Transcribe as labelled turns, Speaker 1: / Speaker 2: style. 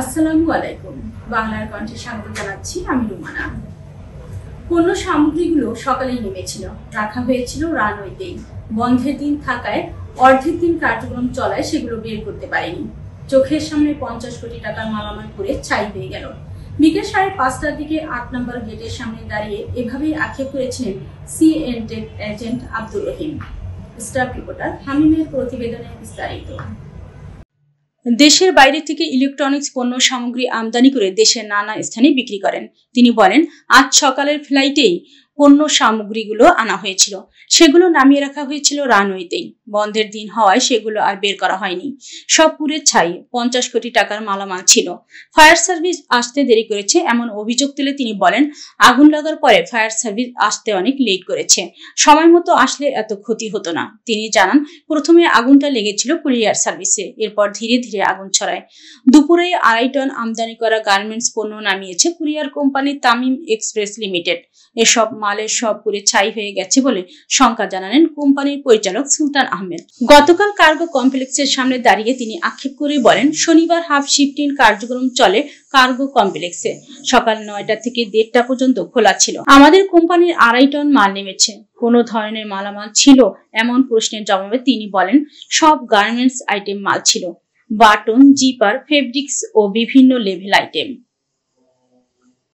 Speaker 1: আসসালামু আলাইকুম। বাংলার কণ্ঠে স্বাগত জানাচ্ছি আমি রুমানা। পণ্য সামগ্রীগুলো সকালেই নেমেছিল, রাখা হয়েছিল রানওয়েতেই। বন্ধের দিন থাকায় অর্ধেক দিন কার্যক্রম চলায় সেগুলো বের করতে পারেনি। চোখের সামনে 50 কোটি টাকার মালামাল করে ছাই হয়ে গেল। বিকেল 5:30টার দিকে 8 নম্বর গেটের সামনে দাঁড়িয়ে এভাবেই আক্ষেপ করেছিলেন সিএনটেক agent Abdur Rahim. Staff reporter হামিমের প্রতিবেদনে বিস্তারিত। দেশের বাইরে থেকে ইলেকট্রনিক্স পণ্য সামগ্রী আমদানি করে দেশের নানা স্থানে বিক্রি করেন। তিনি বলেন, আজ সকালের ফ্লাইটেই পণ্য সামগ্রীগুলো আনা হয়েছিল, সেগুলো নামিয়ে রাখা হয়েছিল রানওয়েতেই। বন্ধের দিন হওয়ায় সেগুলো আর বের করা হয়নি। সব পুড়ে ছাই। 50 কোটি টাকার মালামাল ছিল। ফায়ার সার্ভিস আসতে দেরি করেছে এমন অভিযোগ তুলে তিনি বলেন, আগুন লাগার পরে ফায়ার সার্ভিস আসতে অনেক লেট করেছে। সময় মতো আসলে এত ক্ষতি হতো না। তিনি জানান, প্রথমে আগুনটা লেগেছিল কুরিয়ার সার্ভিসে, এরপর ধীরে ধীরে আগুন ছড়ায়। দুপুরে 2.5 টন আমদানি করা গার্মেন্টস পণ্য নামিয়েছে courier company Tamim Express Limited. এসব মালের সব পুড়ে ছাই হয়ে গেছে বলে শঙ্কা জানালেন কোম্পানির পরিচালক সুলতান আহমেদ। গতকাল কার্গো কমপ্লেক্সের সামনে দাঁড়িয়ে তিনি আক্ষেপ করে বলেন, শনিবার হাফ শিফটিং কার্যক্রম চলে কার্গো কমপ্লেক্সে। সকাল 9টা থেকে 1:30টা পর্যন্ত খোলা ছিল। আমাদের কোম্পানির 2.5 টন মাল নেমেছে। কোন ধরনের মালামাল ছিল এমন প্রশ্নের জবাবে তিনি বলেন, সব গার্মেন্টস আইটেম মাল ছিল। বাটন, জিপার, ফেব্রিক্স ও বিভিন্ন লেভেল আইটেম।